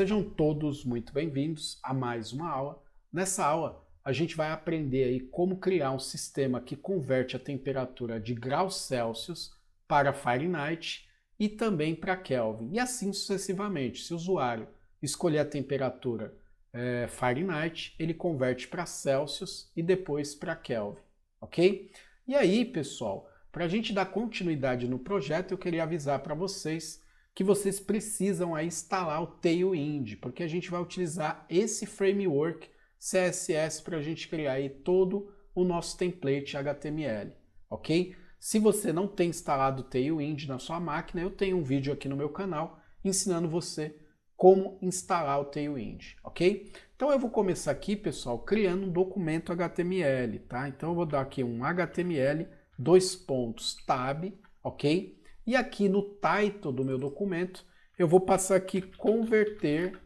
Sejam todos muito bem-vindos a mais uma aula. Nessa aula, a gente vai aprender aí como criar um sistema que converte a temperatura de graus Celsius para Fahrenheit e também para Kelvin, e assim sucessivamente. Se o usuário escolher a temperatura Fahrenheit, ele converte para Celsius e depois para Kelvin, ok? E aí, pessoal, para a gente dar continuidade no projeto, eu queria avisar para vocês que vocês precisam aí instalar o Tailwind, porque a gente vai utilizar esse framework CSS para a gente criar aí todo o nosso template HTML, ok? Se você não tem instalado o Tailwind na sua máquina, eu tenho um vídeo aqui no meu canal ensinando você como instalar o Tailwind, ok? Então eu vou começar aqui, pessoal, criando um documento HTML, tá? Então eu vou dar aqui um HTML, tab, ok? E aqui no title do meu documento, eu vou passar aqui converter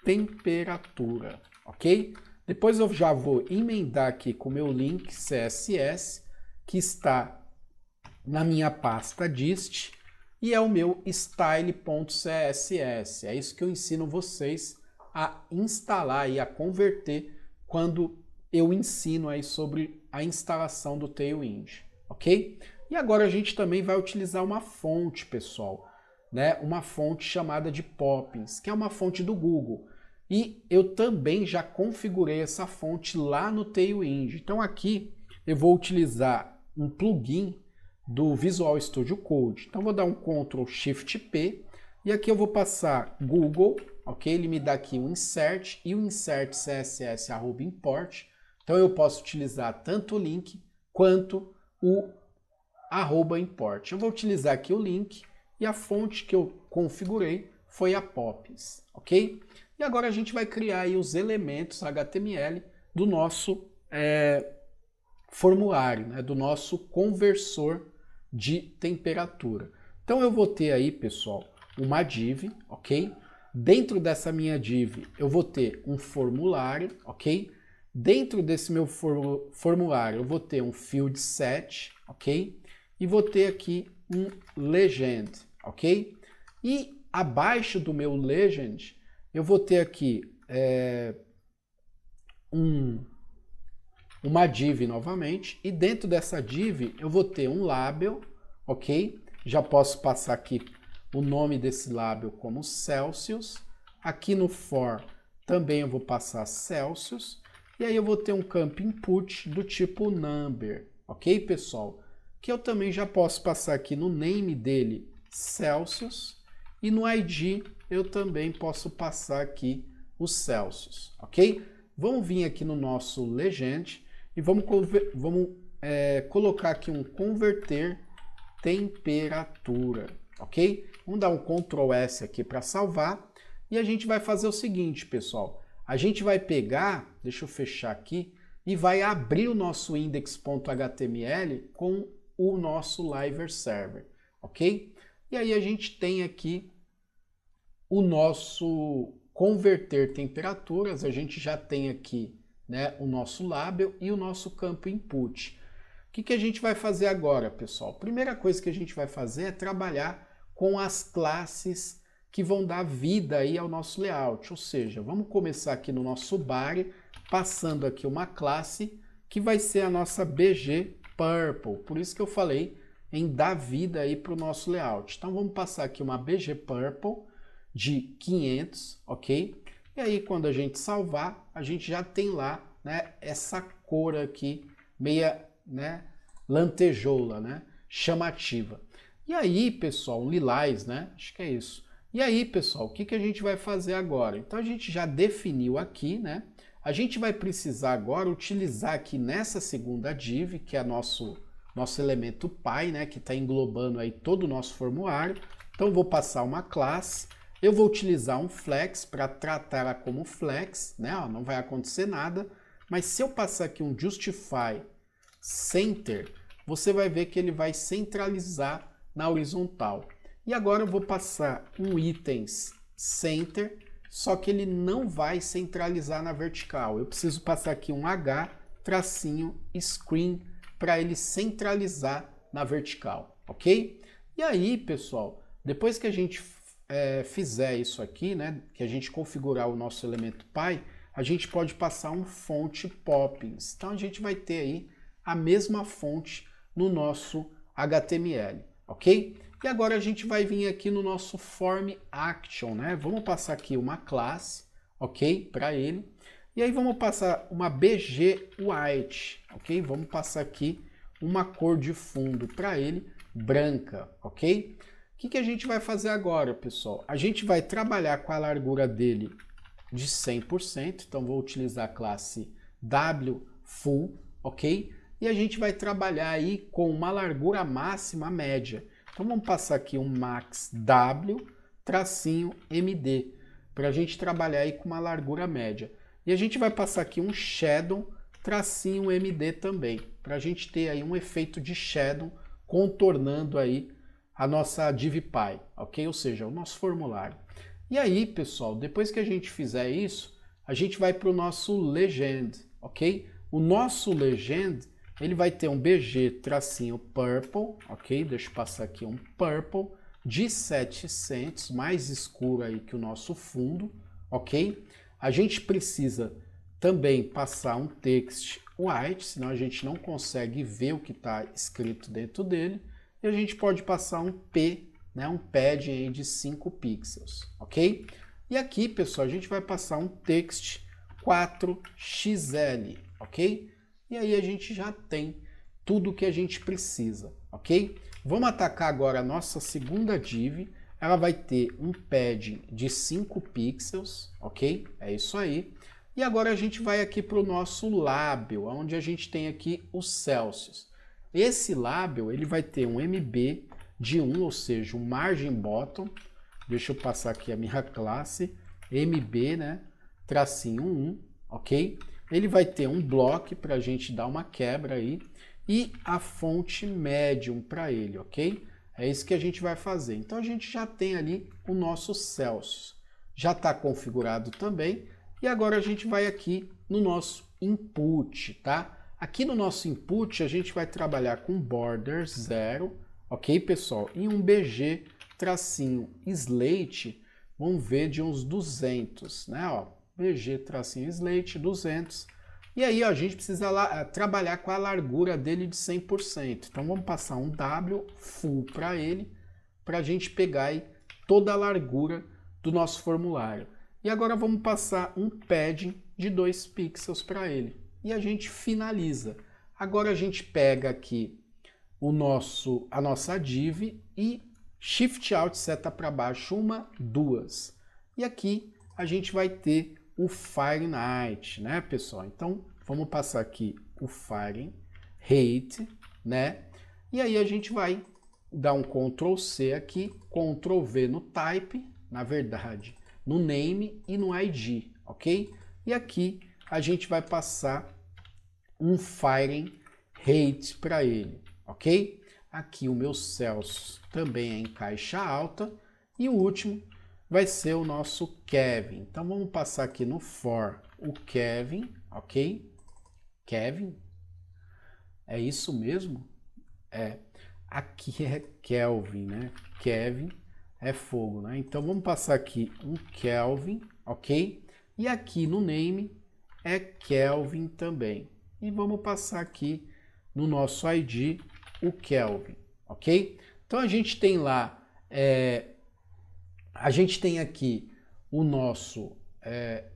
temperatura, ok? Depois eu já vou emendar aqui com o meu link CSS, que está na minha pasta dist, e é o meu style.css. É isso que eu ensino vocês a instalar e a converter quando eu ensino aí sobre a instalação do Tailwind, ok? E agora a gente também vai utilizar uma fonte, pessoal, né? Uma fonte chamada de Poppins, que é uma fonte do Google. E eu também já configurei essa fonte lá no Tailwind. Então aqui eu vou utilizar um plugin do Visual Studio Code. Então vou dar um Ctrl Shift P e aqui eu vou passar Google, ok? Ele me dá aqui um insert e o insert CSS @import. Então eu posso utilizar tanto o link quanto o @import. Eu vou utilizar aqui o link e a fonte que eu configurei foi a Poppins, ok? E agora a gente vai criar aí os elementos HTML do nosso formulário, né? Do nosso conversor de temperatura. Então eu vou ter aí, pessoal, uma div, ok? Dentro dessa minha div eu vou ter um formulário, ok? Dentro desse meu formulário eu vou ter um field set, ok? E vou ter aqui um legend, ok? E abaixo do meu legend eu vou ter aqui uma div novamente, e dentro dessa div eu vou ter um label, ok? Já posso passar aqui o nome desse label como Celsius. Aqui no for também eu vou passar Celsius, e aí eu vou ter um campo input do tipo number, ok, pessoal? Que eu também já posso passar aqui no name dele Celsius, e no ID eu também posso passar aqui o Celsius, ok? Vamos vir aqui no nosso legend e vamos colocar aqui um converter temperatura, ok? Vamos dar um Ctrl S aqui para salvar e a gente vai fazer o seguinte, pessoal. A gente vai pegar, deixa eu fechar aqui, e vai abrir o nosso index.html com o nosso Live Server, ok? E aí a gente tem aqui o nosso converter temperaturas, a gente já tem aqui, né, o nosso label e o nosso campo input. O que a gente vai fazer agora, pessoal? Primeira coisa que a gente vai fazer é trabalhar com as classes que vão dar vida aí ao nosso layout, ou seja, vamos começar aqui no nosso body, passando aqui uma classe que vai ser a nossa BG Purple, por isso que eu falei em dar vida aí para o nosso layout. Então vamos passar aqui uma BG Purple de 500, ok? E aí quando a gente salvar, a gente já tem lá, né, essa cor aqui, meia, né, lantejoula, né, chamativa. E aí, pessoal, lilás, né, acho que é isso. E aí, pessoal, o que a gente vai fazer agora? Então a gente já definiu aqui, né, a gente vai precisar agora utilizar aqui nessa segunda div, que é nosso elemento pai, né, que está englobando aí todo o nosso formulário. Então vou passar uma classe. Eu vou utilizar um flex para tratar ela como flex, né? Ó, não vai acontecer nada, mas se eu passar aqui um justify center, você vai ver que ele vai centralizar na horizontal. E agora eu vou passar um itens center, só que ele não vai centralizar na vertical. Eu preciso passar aqui um h tracinho screen para ele centralizar na vertical, ok? E aí, pessoal, depois que a gente fizer isso aqui, né, que a gente configurar o nosso elemento Py, a gente pode passar um fonte Poppins. Então a gente vai ter aí a mesma fonte no nosso HTML, ok? E agora a gente vai vir aqui no nosso Form Action, né? Vamos passar aqui uma classe, ok? Para ele. E aí vamos passar uma BG White, ok? Vamos passar aqui uma cor de fundo para ele, branca, ok? O que a gente vai fazer agora, pessoal? A gente vai trabalhar com a largura dele de 100%, então vou utilizar a classe WFull, ok? E a gente vai trabalhar aí com uma largura máxima média. Então vamos passar aqui um max W tracinho MD, para a gente trabalhar aí com uma largura média. E a gente vai passar aqui um shadow tracinho MD também, para a gente ter aí um efeito de shadow contornando aí a nossa DivPy, ok? Ou seja, o nosso formulário. E aí, pessoal, depois que a gente fizer isso, a gente vai para o nosso legend, ok? O nosso legend, ele vai ter um BG tracinho purple, ok? Deixa eu passar aqui um purple de 700, mais escuro aí que o nosso fundo, ok? A gente precisa também passar um text white, senão a gente não consegue ver o que está escrito dentro dele. E a gente pode passar um P, né, um pad aí de 5 pixels, ok? E aqui, pessoal, a gente vai passar um text 4XL, ok? E aí a gente já tem tudo o que a gente precisa, ok? Vamos atacar agora a nossa segunda div. Ela vai ter um pad de 5 pixels, ok? É isso aí. E agora a gente vai aqui para o nosso label, onde a gente tem aqui os Celsius. Esse label, ele vai ter um MB de 1, ou seja, um margin bottom. Deixa eu passar aqui a minha classe, MB, né? Tracinho 1, ok? Ele vai ter um block para a gente dar uma quebra aí e a fonte medium para ele, ok? É isso que a gente vai fazer. Então a gente já tem ali o nosso Celsius. Já está configurado também. E agora a gente vai aqui no nosso input, tá? Aqui no nosso input a gente vai trabalhar com border 0, ok, pessoal? E um BG tracinho slate, vamos ver de uns 200, né? Ó, BG tracinho slate 200. E aí ó, a gente precisa trabalhar com a largura dele de 100%. Então vamos passar um W full para ele, para a gente pegar aí toda a largura do nosso formulário. E agora vamos passar um padding de 2 pixels para ele. E a gente finaliza. Agora a gente pega aqui a nossa div e Shift Alt seta para baixo, 1, 2. E aqui a gente vai ter o Fahrenheit, né, pessoal? Então vamos passar aqui o Fahrenheit, né? E aí a gente vai dar um Ctrl C aqui, Ctrl V no type, na verdade, no name e no ID, ok? E aqui a gente vai passar um Fahrenheit para ele, ok? Aqui o meu Celsius também é em caixa alta. E o último vai ser o nosso Kelvin. Então vamos passar aqui no for o Kelvin, ok? Kelvin, é isso mesmo? É, aqui é Kelvin, né? Kelvin é fogo, né? Então vamos passar aqui um Kelvin, ok? E aqui no name é Kelvin também. E vamos passar aqui no nosso ID o Kelvin, ok? Então a gente tem lá, a gente tem aqui o nosso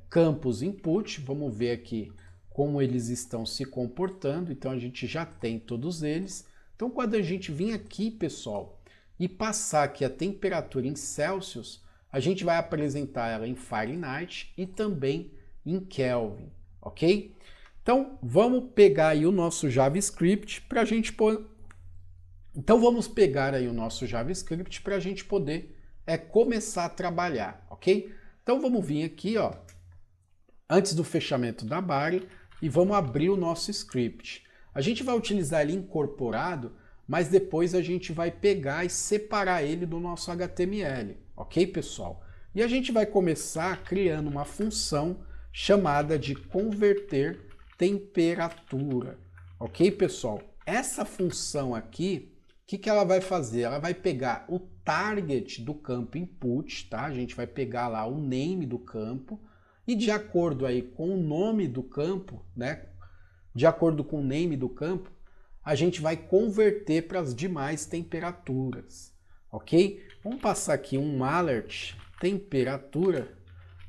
campus input. Vamos ver aqui como eles estão se comportando. Então a gente já tem todos eles. Então quando a gente vir aqui, pessoal, e passar aqui a temperatura em Celsius, a gente vai apresentar ela em Fahrenheit e também em Kelvin, ok? Então vamos pegar aí o nosso JavaScript para a gente poder... Então vamos pegar aí o nosso JavaScript para a gente poder começar a trabalhar, ok? Então vamos vir aqui, ó, antes do fechamento da body, e vamos abrir o nosso script. A gente vai utilizar ele incorporado, mas depois a gente vai pegar e separar ele do nosso HTML, ok, pessoal? E a gente vai começar criando uma função chamada de converter temperatura, ok, pessoal? Essa função aqui, o que ela vai fazer? Ela vai pegar o target do campo input, tá? A gente vai pegar lá o name do campo e de acordo aí com o nome do campo, né? De acordo com o name do campo, a gente vai converter para as demais temperaturas, ok? Vamos passar aqui um alert temperatura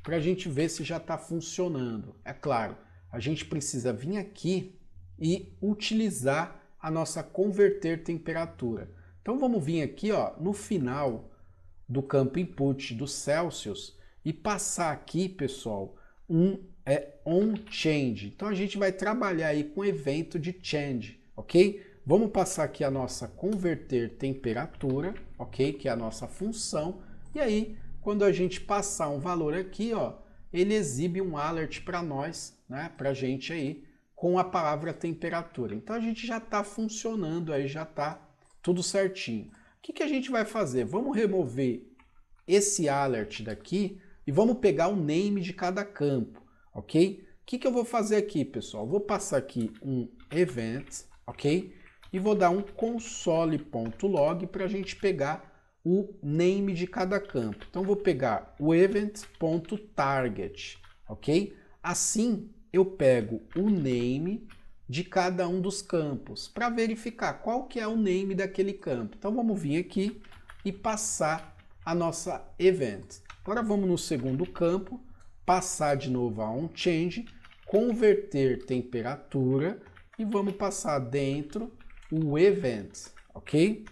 para a gente ver se já está funcionando. É claro, a gente precisa vir aqui e utilizar a nossa converter temperatura. Então vamos vir aqui, ó, no final do campo input do Celsius e passar aqui, pessoal, um onChange. Então a gente vai trabalhar aí com o evento de change, ok? Vamos passar aqui a nossa converter temperatura, ok? Que é a nossa função. E aí, quando a gente passar um valor aqui, ó, ele exibe um alert para nós, né? Para gente aí, com a palavra temperatura. Então a gente já está funcionando aí, já está tudo certinho. O que a gente vai fazer? Vamos remover esse alert daqui e vamos pegar o name de cada campo, ok? O que eu vou fazer aqui, pessoal? Vou passar aqui um event, ok? E vou dar um console.log para a gente pegar o name de cada campo. Então vou pegar o event.target, ok? Assim eu pego o name de cada um dos campos para verificar qual que é o name daquele campo. Então vamos vir aqui e passar a nossa event. Agora vamos no segundo campo, passar de novo a onChange, converter temperatura e vamos passar dentro o event, ok?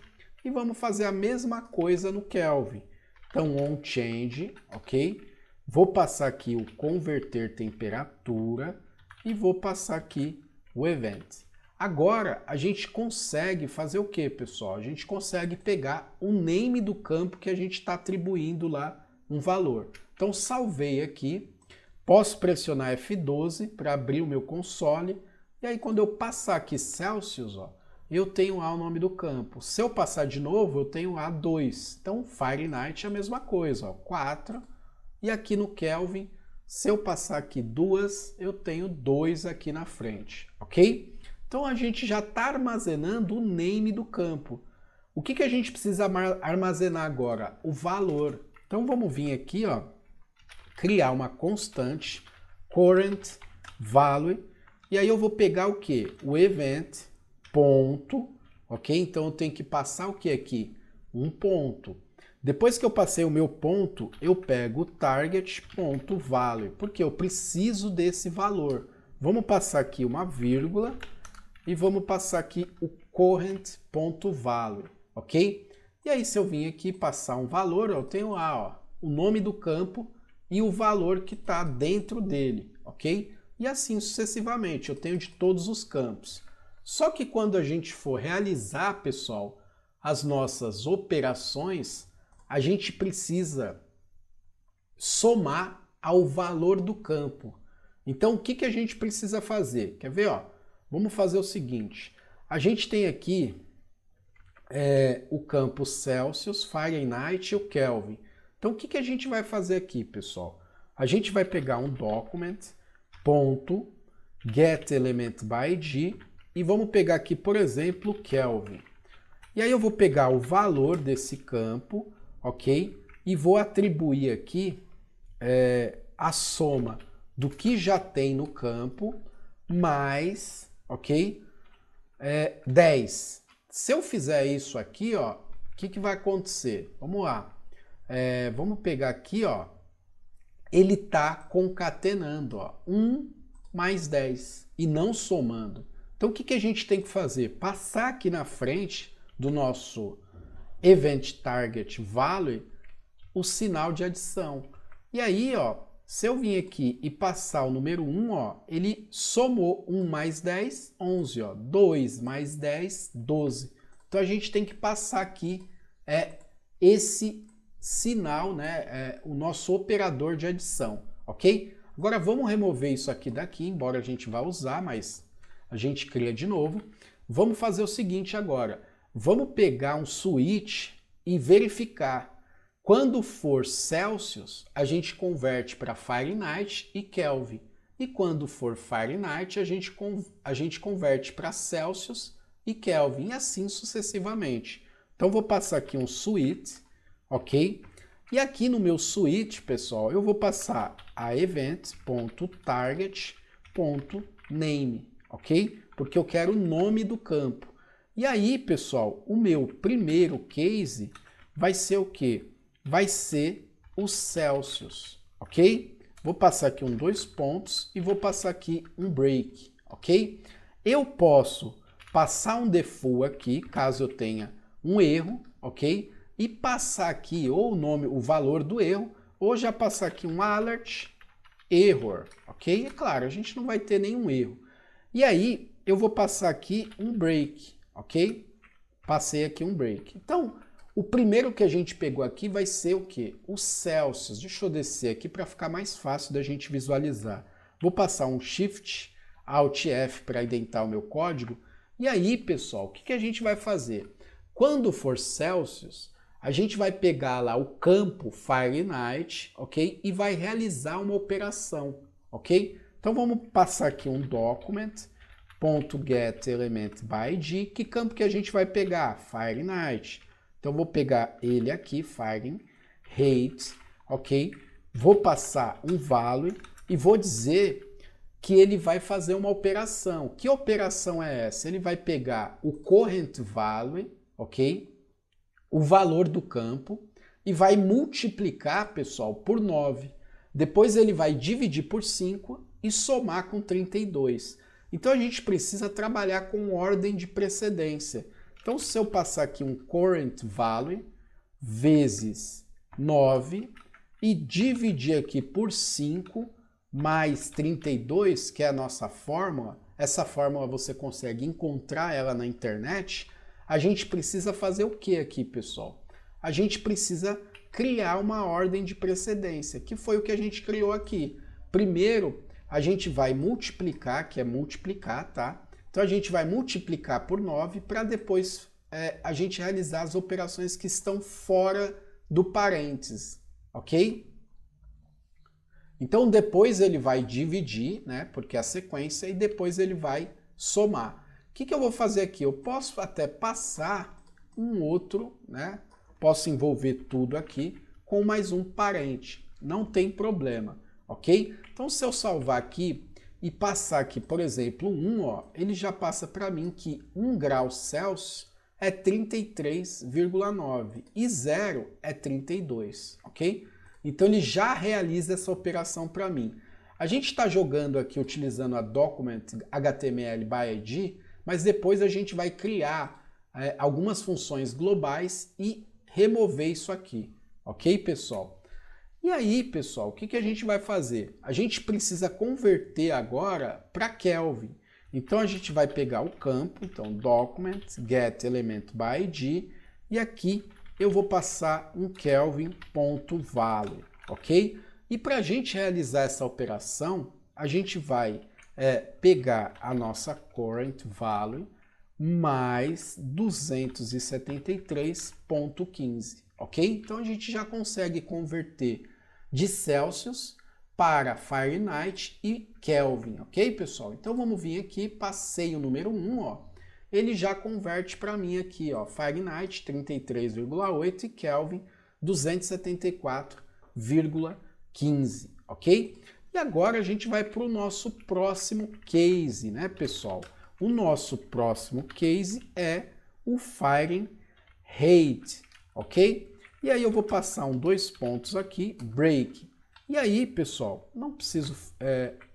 E vamos fazer a mesma coisa no Kelvin. Então onChange, ok? Vou passar aqui o converter temperatura e vou passar aqui o event. Agora a gente consegue fazer o que, pessoal? A gente consegue pegar o name do campo que a gente está atribuindo lá um valor. Então salvei aqui, posso pressionar F12 para abrir o meu console e aí quando eu passar aqui Celsius, ó, eu tenho lá o nome do campo. Se eu passar de novo, eu tenho lá 2. Então Fahrenheit é a mesma coisa, ó, 4. E aqui no Kelvin, se eu passar aqui 2, eu tenho 2 aqui na frente, ok? Então a gente já está armazenando o name do campo. O que a gente precisa armazenar agora? O valor. Então vamos vir aqui, ó, criar uma constante, current value, e aí eu vou pegar o que? O event, ponto, ok? Então eu tenho que passar o que aqui? Um ponto. Depois que eu passei o meu ponto, eu pego o target.value, porque eu preciso desse valor. Vamos passar aqui uma vírgula e vamos passar aqui o current.value, ok? E aí se eu vim aqui passar um valor, eu tenho lá, ó, o nome do campo e o valor que está dentro dele, ok? E assim sucessivamente, eu tenho de todos os campos. Só que quando a gente for realizar, pessoal, as nossas operações, a gente precisa somar ao valor do campo. Então, o que a gente precisa fazer? Quer ver? Ó? Vamos fazer o seguinte. A gente tem aqui o campo Celsius, Fahrenheit e o Kelvin. Então, o que a gente vai fazer aqui, pessoal? A gente vai pegar um document.getElementById e vamos pegar aqui, por exemplo, Kelvin. E aí eu vou pegar o valor desse campo, ok? E vou atribuir aqui a soma do que já tem no campo mais, ok? 10. Se eu fizer isso aqui, ó, o que vai acontecer? Vamos lá. Vamos pegar aqui, ó. Ele está concatenando, ó, 1 mais 10 e não somando. Então o que a gente tem que fazer? Passar aqui na frente do nosso event target value o sinal de adição. E aí, ó, se eu vim aqui e passar o número 1, ó, ele somou 1 mais 10, 11, ó, 2 mais 10, 12. Então a gente tem que passar aqui esse sinal, né, o nosso operador de adição, ok? Agora vamos remover isso aqui daqui, embora a gente vá usar, mas a gente cria de novo. Vamos fazer o seguinte agora. Vamos pegar um switch e verificar. Quando for Celsius, a gente converte para Fahrenheit e Kelvin. E quando for Fahrenheit, a gente converte para Celsius e Kelvin, e assim sucessivamente. Então, vou passar aqui um switch, ok? E aqui no meu switch, pessoal, eu vou passar a event.target.name, ok? Porque eu quero o nome do campo. E aí, pessoal, o meu primeiro case vai ser o quê? Vai ser o Celsius, ok? Vou passar aqui um 2 pontos e vou passar aqui um break, ok? Eu posso passar um default aqui, caso eu tenha um erro, ok? E passar aqui ou o nome, o valor do erro, ou já passar aqui um alert error, ok? É claro, a gente não vai ter nenhum erro. E aí, eu vou passar aqui um break, ok? Passei aqui um break. Então, o primeiro que a gente pegou aqui vai ser o quê? O Celsius. Deixa eu descer aqui para ficar mais fácil da gente visualizar. Vou passar um Shift, Alt F para indentar o meu código. E aí, pessoal, o que a gente vai fazer? Quando for Celsius, a gente vai pegar lá o campo Fahrenheit, ok? E vai realizar uma operação, ok? Então vamos passar aqui um document.getElementById. Que campo que a gente vai pegar? Fahrenheit. Então vou pegar ele aqui, Fahrenheit, ok? Vou passar um value e vou dizer que ele vai fazer uma operação. Que operação é essa? Ele vai pegar o current value, ok? O valor do campo e vai multiplicar, pessoal, por 9. Depois ele vai dividir por 5 e somar com 32. Então a gente precisa trabalhar com ordem de precedência. Então se eu passar aqui um current value vezes 9 e dividir aqui por 5 mais 32, que é a nossa fórmula, essa fórmula você consegue encontrar ela na internet, a gente precisa fazer o que aqui, pessoal? A gente precisa criar uma ordem de precedência, que foi o que a gente criou aqui. Primeiro, a gente vai multiplicar, que é multiplicar, tá? Então a gente vai multiplicar por 9 para depois a gente realizar as operações que estão fora do parênteses, ok? Então depois ele vai dividir, né? Porque é a sequência, e depois ele vai somar. O que eu vou fazer aqui? Eu posso até passar um outro, né? Posso envolver tudo aqui com mais um parente. Não tem problema, ok? Então se eu salvar aqui e passar aqui, por exemplo, 1, ó, ele já passa para mim que 1 grau Celsius é 33,9 e 0 é 32, ok? Então ele já realiza essa operação para mim. A gente está jogando aqui utilizando a document HTML by ID, mas depois a gente vai criar algumas funções globais e remover isso aqui, ok, pessoal? E aí, pessoal, o que a gente vai fazer? A gente precisa converter agora para Kelvin. Então a gente vai pegar o campo, então document getElementById, e aqui eu vou passar um Kelvin.value, ok? E para a gente realizar essa operação, a gente vai pegar a nossa current value mais 273,15, ok? Então a gente já consegue converter de Celsius para Fahrenheit e Kelvin, ok, pessoal? Então vamos vir aqui, passei o número 1, ó, ele já converte para mim aqui, ó, Fahrenheit 33,8 e Kelvin 274,15, ok? E agora a gente vai para o nosso próximo case, né, pessoal? O nosso próximo case é o Fahrenheit, ok? E aí eu vou passar um 2 pontos aqui, break. E aí, pessoal, não preciso...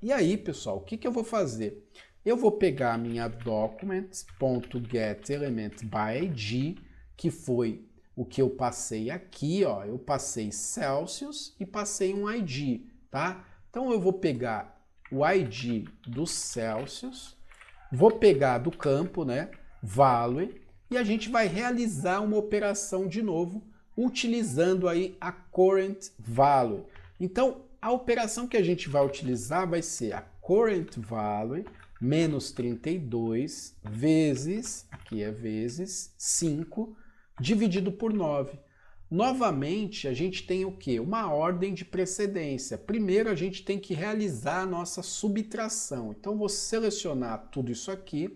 e aí, pessoal, o que eu vou fazer? Eu vou pegar a minha documents.getElementById, que foi o que eu passei aqui, ó. Eu passei Celsius e passei um ID, tá? Então eu vou pegar o ID do Celsius, vou pegar do campo, né, value, e a gente vai realizar uma operação de novo, utilizando aí a current value. Então, a operação que a gente vai utilizar vai ser a current value menos 32 vezes, aqui é vezes 5, dividido por 9. Novamente, a gente tem o quê? Uma ordem de precedência. Primeiro, a gente tem que realizar a nossa subtração. Então, vou selecionar tudo isso aqui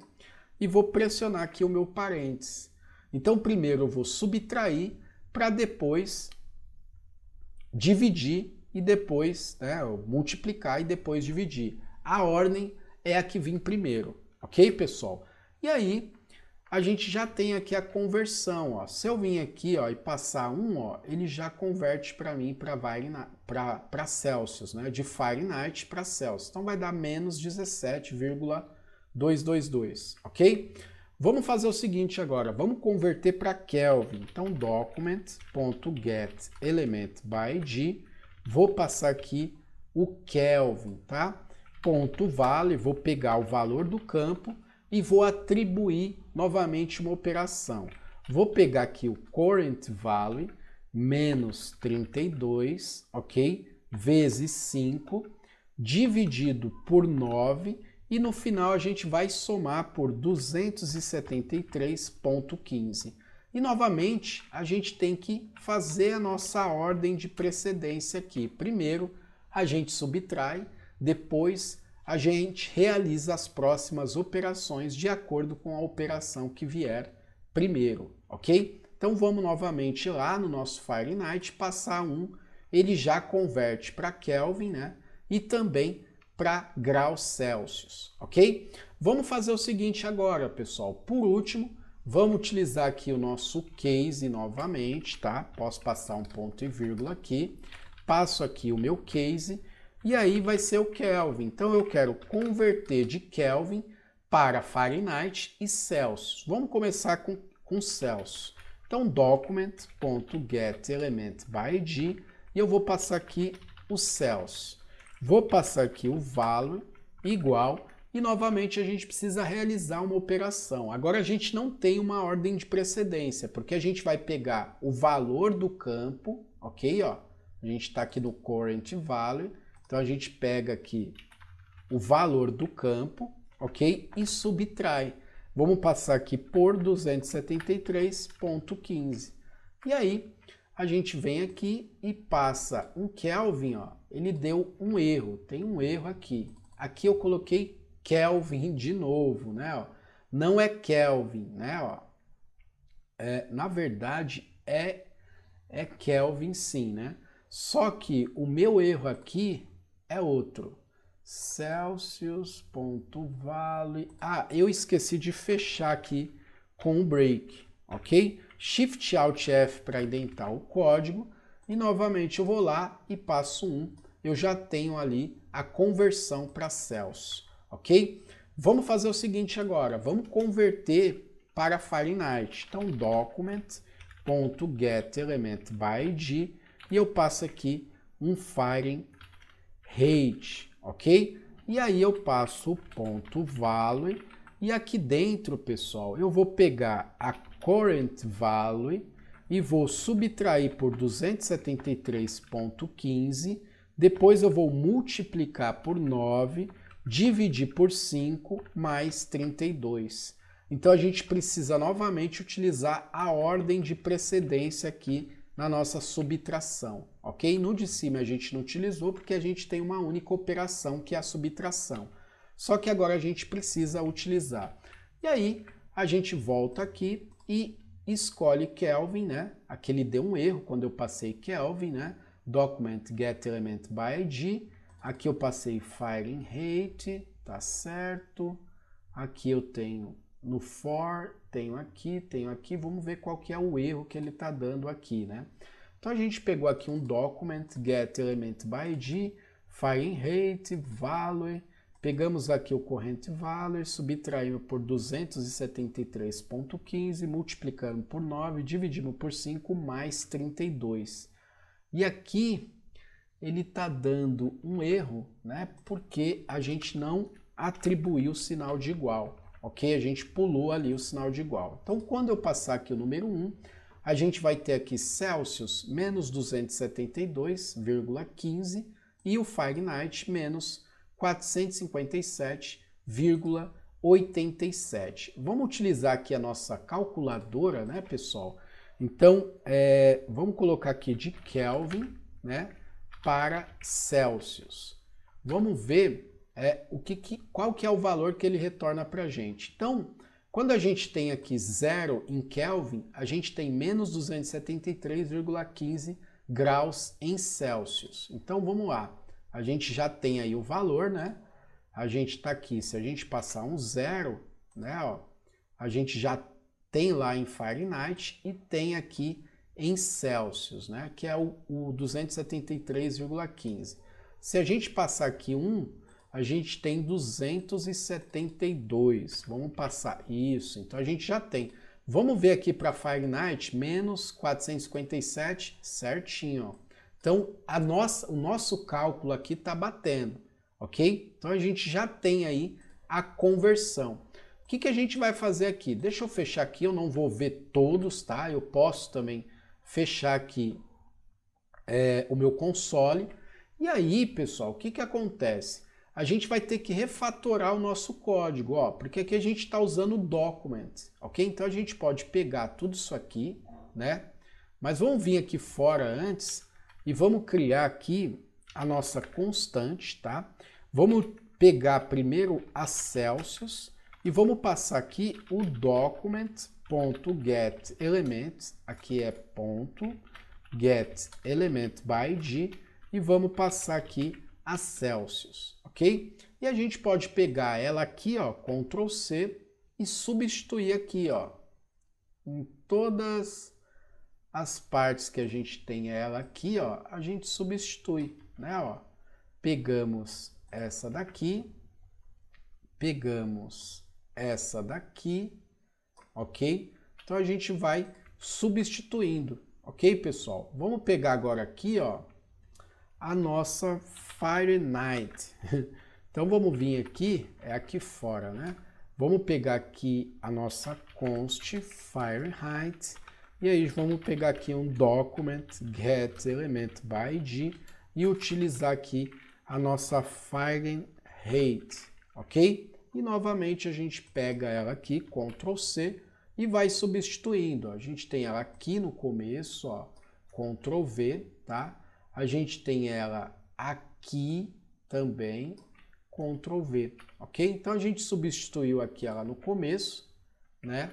e vou pressionar aqui o meu parênteses. Então, primeiro eu vou subtrair para depois dividir e depois multiplicar e depois dividir. A ordem é a que vem primeiro, ok, pessoal? E aí, a gente já tem aqui a conversão. Ó. Se eu vir aqui e passar 1, ele já converte para mim para Celsius, né? De Fahrenheit para Celsius. Então vai dar menos 17,222, ok? Vamos fazer o seguinte agora, vamos converter para Kelvin. Então document.getElementByD, vou passar aqui o Kelvin, tá? Ponto vale, vou pegar o valor do campo e vou atribuir novamente uma operação. Vou pegar aqui o current value menos 32, ok? Vezes 5, dividido por 9, e no final a gente vai somar por 273,15. E novamente a gente tem que fazer a nossa ordem de precedência aqui. Primeiro a gente subtrai, depois a gente realiza as próximas operações de acordo com a operação que vier primeiro, ok? Então vamos novamente lá no nosso Fahrenheit, passar 1, ele já converte para Kelvin, né? E também para graus Celsius, ok? Vamos fazer o seguinte agora, pessoal. Por último, vamos utilizar aqui o nosso case novamente, tá? Posso passar um ponto e vírgula aqui, passo aqui o meu case, e aí vai ser o Kelvin. Então eu quero converter de Kelvin para Fahrenheit e Celsius. Vamos começar com Celsius. Então document.getElementByD, e eu vou passar aqui o Celsius. Vou passar aqui o value igual, e novamente a gente precisa realizar uma operação. Agora a gente não tem uma ordem de precedência, porque a gente vai pegar o valor do campo, ok? Ó, a gente está aqui no current value, então a gente pega aqui o valor do campo, ok? E subtrai. Vamos passar aqui por 273,15. E aí a gente vem aqui e passa um Kelvin, ó. Ele deu um erro, tem um erro aqui. Aqui eu coloquei Kelvin de novo, né? Ó. Não é Kelvin, né? Ó. Na verdade é Kelvin sim, né? Só que o meu erro aqui é outro. Celsius.value. Ah, eu esqueci de fechar aqui com o break, ok? Shift Alt F para indentar o código. E novamente eu vou lá e passo 1. Eu já tenho ali a conversão para Celsius, ok? Vamos fazer o seguinte agora. Vamos converter para Fahrenheit. Então document.getElementByD, e eu passo aqui um Fahrenheit, ok? E aí eu passo o ponto value, e aqui dentro, pessoal, eu vou pegar a current value e vou subtrair por 273,15, depois eu vou multiplicar por 9, dividir por 5, mais 32. Então a gente precisa novamente utilizar a ordem de precedência aqui na nossa subtração, ok? No de cima a gente não utilizou porque a gente tem uma única operação que é a subtração. Só que agora a gente precisa utilizar. E aí a gente volta aqui e escolhe Kelvin, né? Aqui ele deu um erro quando eu passei Kelvin, né? Document.getElementByD. Aqui eu passei Fahrenheit, tá certo. Aqui eu tenho no for, tenho aqui, vamos ver qual que é o erro que ele está dando aqui, né? Então a gente pegou aqui um document, getElementByD, Fahrenheit, value, pegamos aqui o current value, subtraímos por 273,15, multiplicamos por 9, dividimos por 5, mais 32. E aqui ele está dando um erro, né? Porque a gente não atribuiu o sinal de igual. Ok? A gente pulou ali o sinal de igual. Então, quando eu passar aqui o número 1, a gente vai ter aqui Celsius menos 272,15 e o Fahrenheit menos 457,87. Vamos utilizar aqui a nossa calculadora, né, pessoal? Então, vamos colocar aqui de Kelvin, né, para Celsius. Vamos ver qual que é o valor que ele retorna para a gente. Então, Quando a gente tem aqui 0 em Kelvin, a gente tem menos 273,15 graus em Celsius. Então vamos lá, a gente já tem aí o valor, né? A gente está aqui, se a gente passar um 0, né, ó, a gente já tem lá em Fahrenheit e tem aqui em Celsius, né, que é o 273,15. Se a gente passar aqui 1, a gente tem 272. Vamos passar isso, então a gente já tem. Vamos ver aqui para Fahrenheit, menos 457, certinho. Ó. Então, o nosso cálculo aqui está batendo, ok? Então, a gente já tem aí a conversão. O que a gente vai fazer aqui? Deixa eu fechar aqui, eu não vou ver todos, tá? Eu posso também fechar aqui o meu console. E aí, pessoal, o que acontece? A gente vai ter que refatorar o nosso código, ó, porque aqui a gente está usando o document, ok? Então a gente pode pegar tudo isso aqui, né? Mas vamos vir aqui fora antes e vamos criar aqui a nossa constante, tá? Vamos pegar primeiro a Celsius e vamos passar aqui o document.getElement, aqui é .getElementByD, e vamos passar aqui a Celsius, ok? E a gente pode pegar ela aqui, ó, Ctrl C, e substituir aqui, ó, em todas as partes que a gente tem ela aqui, ó, a gente substitui, né, ó. Pegamos essa daqui, pegamos essa daqui, ok? Então a gente vai substituindo, ok, pessoal? Vamos pegar agora aqui, ó, a nossa Fahrenheit. Então vamos vir aqui, é aqui fora, né? Vamos pegar aqui a nossa const Fahrenheit e aí vamos pegar aqui um document getElementByD e utilizar aqui a nossa Fahrenheit, ok? E novamente a gente pega ela aqui, Ctrl C, e vai substituindo. A gente tem ela aqui no começo, ó, Ctrl V, tá? A gente tem ela aqui também, Ctrl V, ok? Então a gente substituiu aqui ela no começo, né?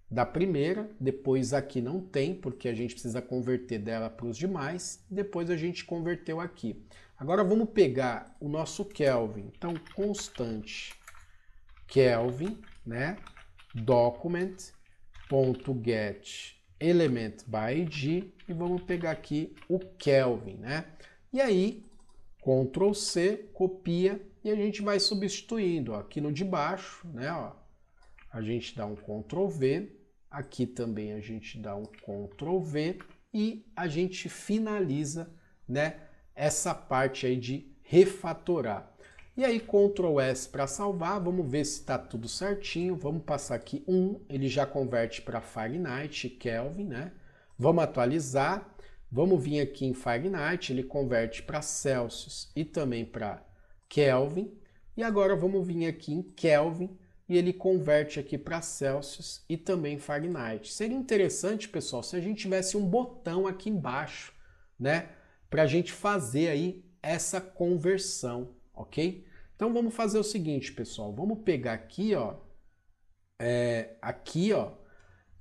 Da primeira, depois aqui não tem, porque a gente precisa converter dela para os demais, depois a gente converteu aqui. Agora vamos pegar o nosso Kelvin, então constante Kelvin, né? Document.getElementByD e vamos pegar aqui o Kelvin, né? E aí, Ctrl C, copia e a gente vai substituindo, ó, aqui no de baixo, né? Ó, a gente dá um Ctrl V, aqui também a gente dá um Ctrl V e a gente finaliza, né, essa parte aí de refatorar. E aí Ctrl S para salvar, vamos ver se está tudo certinho, vamos passar aqui 1, ele já converte para Fahrenheit, Kelvin, né? Vamos atualizar, vamos vir aqui em Fahrenheit, ele converte para Celsius e também para Kelvin. E agora vamos vir aqui em Kelvin e ele converte aqui para Celsius e também Fahrenheit. Seria interessante, pessoal, se a gente tivesse um botão aqui embaixo, né? Para a gente fazer aí essa conversão, ok? Então vamos fazer o seguinte, pessoal, vamos pegar aqui, ó,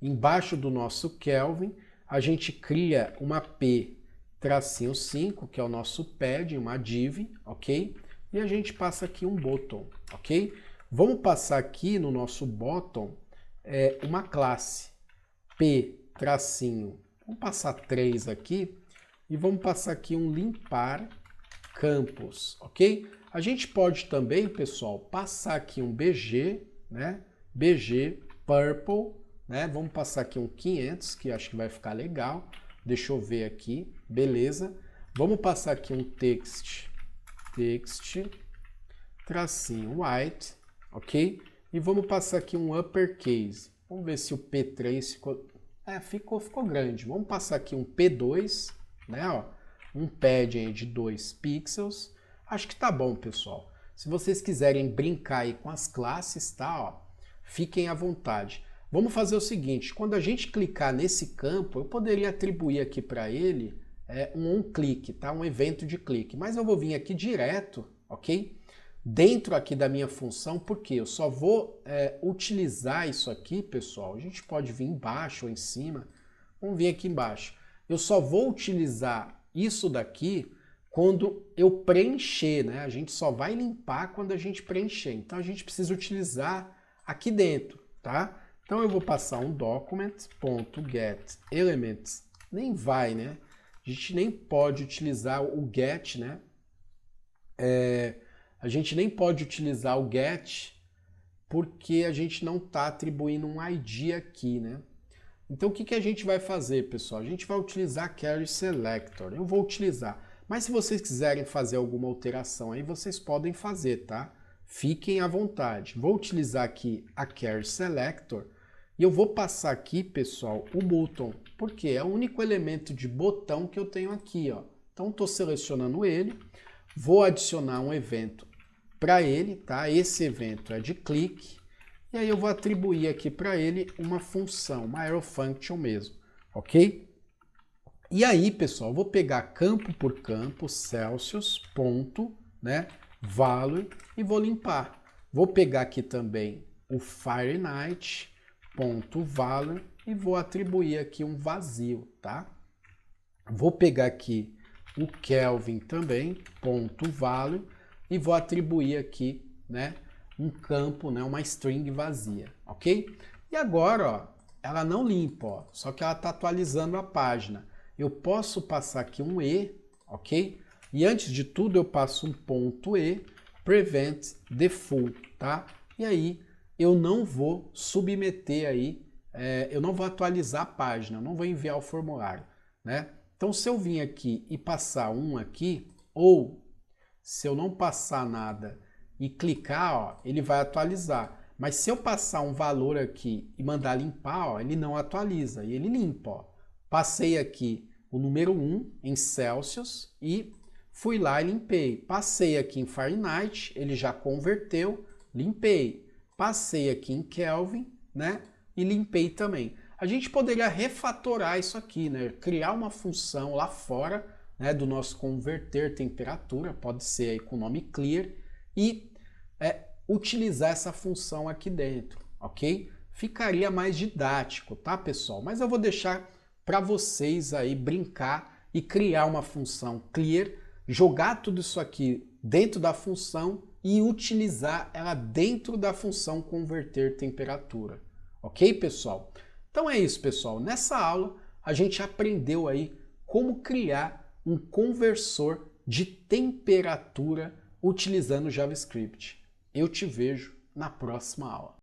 embaixo do nosso Kelvin, a gente cria uma P-5, que é o nosso pad, uma div, ok? E a gente passa aqui um bottom, ok? Vamos passar aqui no nosso bottom uma classe P-, vamos passar 3 aqui, e vamos passar aqui um limpar campos, ok? A gente pode também, pessoal, passar aqui um BG, né? BG purple, né? Vamos passar aqui um 500, que acho que vai ficar legal. Deixa eu ver aqui, beleza. Vamos passar aqui um text, tracinho white, ok? E vamos passar aqui um uppercase. Vamos ver se o P3 ficou, ficou grande. Vamos passar aqui um P2, né? Ó, um pad aí de 2 pixels. Acho que tá bom, pessoal. Se vocês quiserem brincar aí com as classes, tá? Ó, fiquem à vontade. Vamos fazer o seguinte, quando a gente clicar nesse campo, eu poderia atribuir aqui para ele um on-click, tá? Um evento de clique. Mas eu vou vir aqui direto, ok? dentro aqui da minha função, porque eu só vou utilizar isso aqui, pessoal. A gente pode vir embaixo ou em cima. Vamos vir aqui embaixo. Eu só vou utilizar isso daqui quando eu preencher, né? A gente só vai limpar quando a gente preencher. Então a gente precisa utilizar aqui dentro, tá? Então eu vou passar um document.getElements. Nem vai, né? A gente nem pode utilizar o get, né? A gente nem pode utilizar o get porque a gente não está atribuindo um ID aqui, né? Então o que a gente vai fazer, pessoal? A gente vai utilizar Query Selector. Eu vou utilizar. Mas se vocês quiserem fazer alguma alteração aí, vocês podem fazer, tá? Fiquem à vontade. Vou utilizar aqui a Query Selector e eu vou passar aqui, pessoal, o button, porque é o único elemento de botão que eu tenho aqui, ó. Então estou selecionando ele, vou adicionar um evento para ele, tá? Esse evento é de clique. E aí eu vou atribuir aqui para ele uma função, uma arrow function mesmo, ok? E aí, pessoal, eu vou pegar campo por campo, Celsius, ponto, né, value, e vou limpar. Vou pegar aqui também o Fahrenheit, ponto, value, e vou atribuir aqui um vazio, tá? Vou pegar aqui o Kelvin também, ponto, value, e vou atribuir aqui, né, um campo, né, uma string vazia, ok? E agora, ó, ela não limpa, ó, só que ela está atualizando a página. Eu posso passar aqui um E, ok? E antes de tudo eu passo um ponto E, prevent default, tá? E aí eu não vou submeter aí, eu não vou atualizar a página, eu não vou enviar o formulário, né? Então se eu vir aqui e passar um aqui, ou se eu não passar nada e clicar, ó, ele vai atualizar. Mas se eu passar um valor aqui e mandar limpar, ó, ele não atualiza, e ele limpa, ó. Passei aqui o número 1 em Celsius e fui lá e limpei. Passei aqui em Fahrenheit, ele já converteu, limpei. Passei aqui em Kelvin, né, e limpei também. A gente poderia refatorar isso aqui, né, criar uma função lá fora, né, do nosso converter temperatura, pode ser aí com o nome clear, e utilizar essa função aqui dentro, ok? Ficaria mais didático, tá, pessoal? Mas eu vou deixar para vocês aí brincar e criar uma função clear, jogar tudo isso aqui dentro da função e utilizar ela dentro da função converter temperatura, ok, pessoal? Então é isso, pessoal. Nessa aula a gente aprendeu aí como criar um conversor de temperatura utilizando JavaScript. Eu te vejo na próxima aula.